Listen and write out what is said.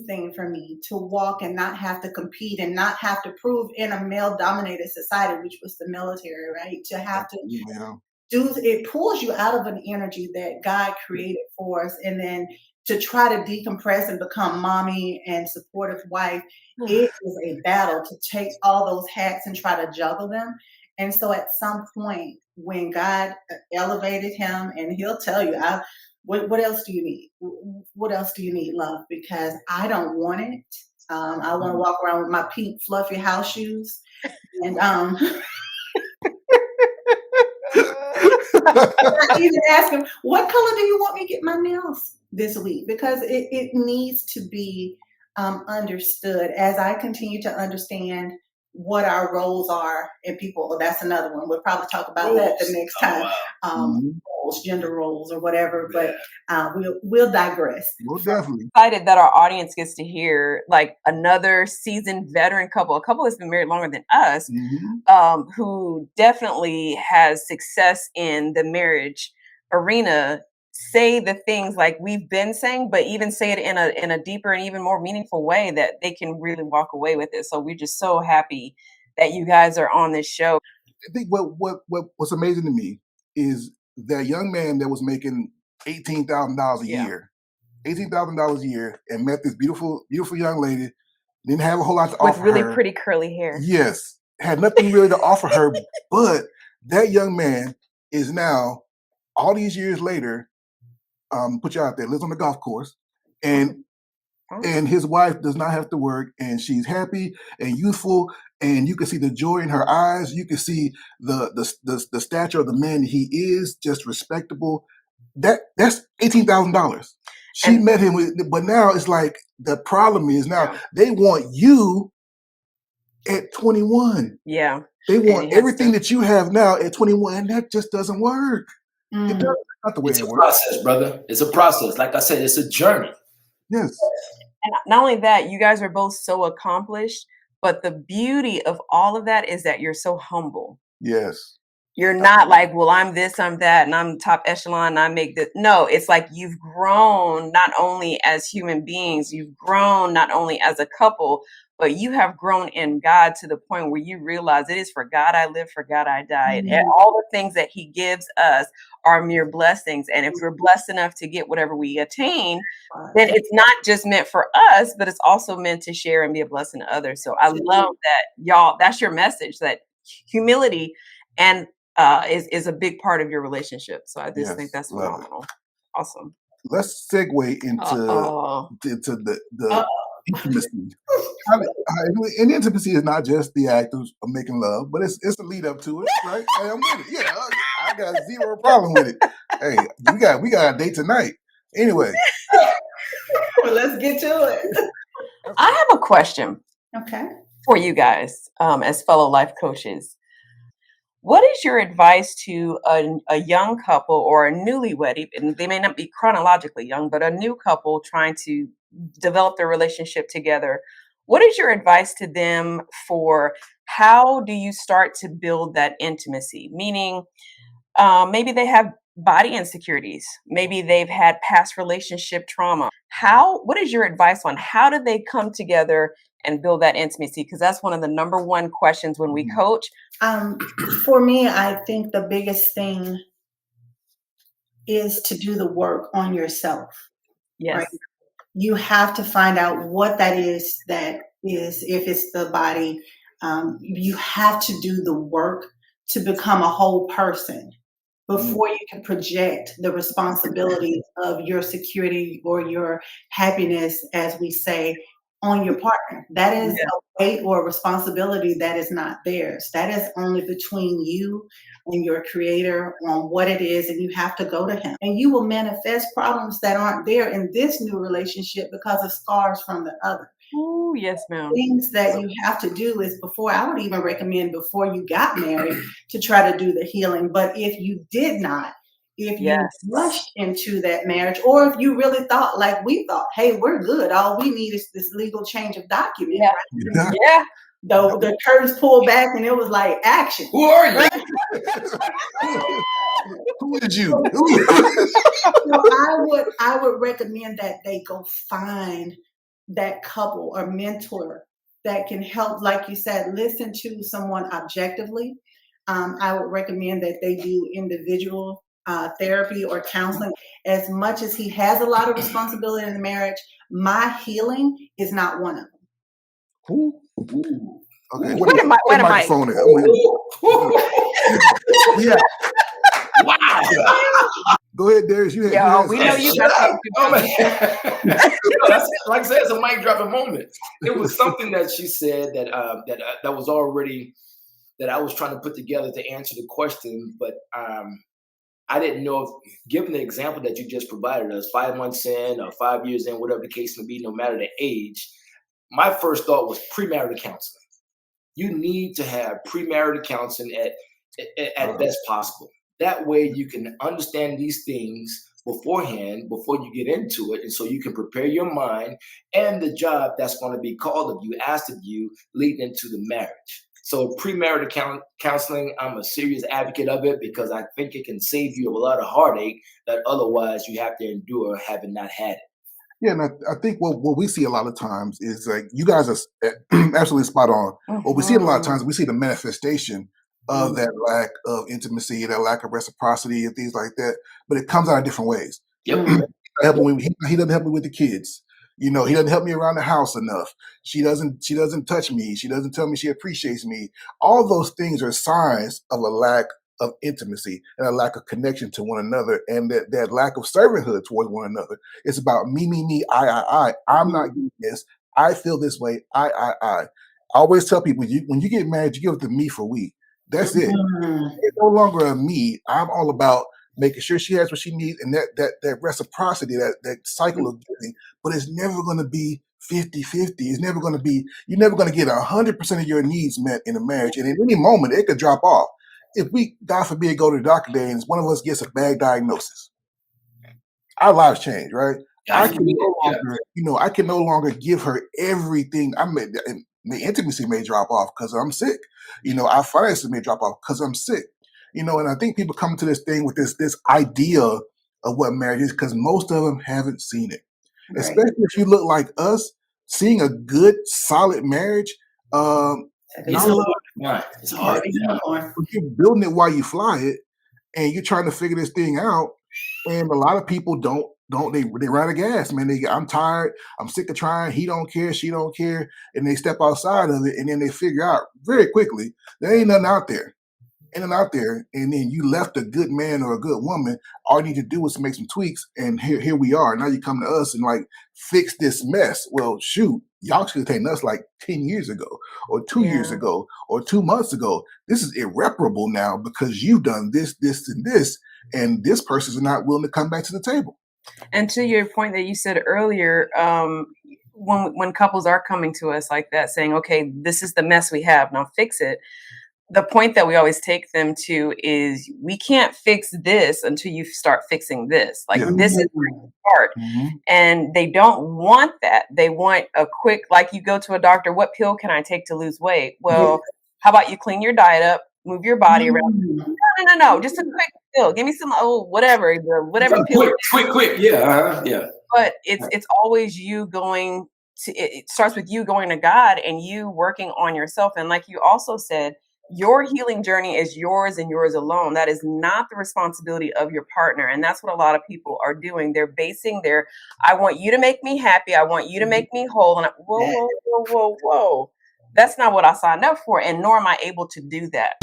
thing for me to walk and not have to compete and not have to prove in a male dominated society, which was the military, right? To have to do it pulls you out of an energy that God created for us. And then to try to decompress and become mommy and supportive wife, it is a battle to take all those hats and try to juggle them. And so at some point, when God elevated him, and he'll tell you, what else do you need? What else do you need, love? Because I don't want it. I want to walk around with my pink fluffy house shoes. And I even ask him, what color do you want me to get my nails this week? Because it needs to be understood as I continue to understand what our roles are in people. Well, that's another one. We'll probably talk about that the next time. Roles, gender roles or whatever, but we'll digress. We'll definitely. Excited that our audience gets to hear like another seasoned veteran couple, a couple that's been married longer than us, who definitely has success in the marriage arena, say the things like we've been saying, but even say it in a deeper and even more meaningful way that they can really walk away with it. So we're just so happy that you guys are on this show. I think what's amazing to me is that young man that was making $18,000 a year, $18,000 a year, and met this beautiful young lady, didn't have a whole lot to offer her. With really pretty curly hair. Yes, had nothing really to offer her, but that young man is now, all these years later, put you out there, lives on the golf course, and his wife does not have to work, and she's happy and youthful, and you can see the joy in her eyes. You can see the stature of the man he is, just respectable. That's $18,000. She met him but now it's like the problem is now they want you at 21. Yeah, they want everything that you have now at 21, and that just doesn't work. It doesn't. Not the way it's a process, brother. It's a process. Like I said, it's a journey. Yes. And not only that, you guys are both so accomplished, but the beauty of all of that is that you're so humble. Yes. You're not like, well, I'm this, I'm that, and I'm top echelon, and I make this. No, it's like you've grown not only as human beings, you've grown not only as a couple, but you have grown in God to the point where you realize it is for God I live, for God I die. And all the things that he gives us are mere blessings. And if we're blessed enough to get whatever we attain, then it's not just meant for us, but it's also meant to share and be a blessing to others. So I love that, y'all, that's your message, that humility and is a big part of your relationship. So I just think that's phenomenal. Awesome. Let's segue into the intimacy. And intimacy is not just the act of making love, but it's a lead up to it, right? Hey, I'm with it. Yeah, I got zero problem with it. Hey, we got a date tonight. Anyway, well, let's get to it. I have a question. Okay. For you guys, as fellow life coaches. What is your advice to a young couple or a newlywed, and they may not be chronologically young, but a new couple trying to develop their relationship together? What is your advice to them for how do you start to build that intimacy? Meaning, maybe they have body insecurities. Maybe they've had past relationship trauma. What is your advice on how do they come together and build that intimacy? Because that's one of the number one questions when we coach. For me, I think the biggest thing is to do the work on yourself. Yes. Right? You have to find out what that is, if it's the body, you have to do the work to become a whole person before you can project the responsibility of your security or your happiness, as we say, on your partner. That is a weight or a responsibility that is not theirs. That is only between you and your creator on what it is, and you have to go to him. And you will manifest problems that aren't there in this new relationship because of scars from the other. Oh, yes, ma'am. Things that you have to do is I would even recommend before you got married to try to do the healing. But if you did not, if you rushed into that marriage, or if you really thought like we thought, hey, we're good, all we need is this legal change of document. Yeah. Right? Yeah. The curtains pulled back and it was like action. Who are you? Who did you? So I would recommend that they go find that couple or mentor that can help, like you said, listen to someone objectively. I would recommend that they do individual therapy or counseling. As much as he has a lot of responsibility in the marriage, my healing is not one of them. Who? Okay, Wait a what minute. microphone is? Yeah. Wow. Go ahead, Darius. You had, Yeah, we know you got something. Oh, man. That's, like I said, it's a mic dropping moment. It was something that she said that was already that I was trying to put together to answer the question, but I didn't know if, given the example that you just provided us, 5 months in or 5 years in, whatever the case may be, no matter the age, my first thought was premarital counseling. You need to have premarital counseling at best possible. That way you can understand these things beforehand, before you get into it. And so you can prepare your mind and the job that's going to be called of you, asked of you, leading into the marriage. So premarital counseling, I'm a serious advocate of it because I think it can save you a lot of heartache that otherwise you have to endure having not had it. Yeah, and I think what we see a lot of times is like you guys are absolutely spot on. What we see a lot of times, we see the manifestation of that lack of intimacy, that lack of reciprocity, and things like that. But it comes out in different ways. Yep. He doesn't help me with the kids. You know, he doesn't help me around the house enough. She doesn't touch me. She doesn't tell me she appreciates me. All those things are signs of a lack of intimacy and a lack of connection to one another, and that lack of servanthood towards one another. It's about me, I. I'm not doing this. I feel this way. I always tell people, when you get married, you give it to me for we. That's it. It's no longer a me. I'm all about making sure she has what she needs, and that reciprocity, that cycle of giving. But it's never going to be 50-50. It's never going to be, you're never going to get 100% of your needs met in a marriage. And at any moment, it could drop off. If we, God forbid, go to the doctor today and one of us gets a bad diagnosis, our lives change, right? I can no longer give her everything. The intimacy may drop off because I'm sick. Our finances may drop off because I'm sick. And I think people come to this thing with this idea of what marriage is because most of them haven't seen it. Right. Especially if you look like us, seeing a good, solid marriage. It's hard. You're building it while you fly it, and you're trying to figure this thing out. And a lot of people don't. They run out of gas, man. I'm tired. I'm sick of trying. He don't care. She don't care. And they step outside of it, and then they figure out very quickly there ain't nothing out there. And then you left a good man or a good woman. All you need to do is to make some tweaks, and here we are. Now you come to us and like fix this mess. Well, shoot, y'all should have taken us like 10 years ago, or 2 years ago, or 2 months ago. This is irreparable now because you've done this, and this, and this person is not willing to come back to the table. And to your point that you said earlier, when couples are coming to us like that, saying, "Okay, this is the mess we have. Now fix it." The point that we always take them to is we can't fix this until you start fixing this. Like this is where you start. And they don't want that. They want a quick, like you go to a doctor, what pill can I take to lose weight? Well, how about you clean your diet up, move your body around? No. Just a quick pill. Give me some, whatever pill. Quick. Yeah. But it's always you going to, it starts with you going to God and you working on yourself. And like you also said, your healing journey is yours and yours alone. That is not the responsibility of your partner. And that's what a lot of people are doing. They're basing I want you to make me happy. I want you to make me whole. And whoa. That's not what I signed up for. And nor am I able to do that.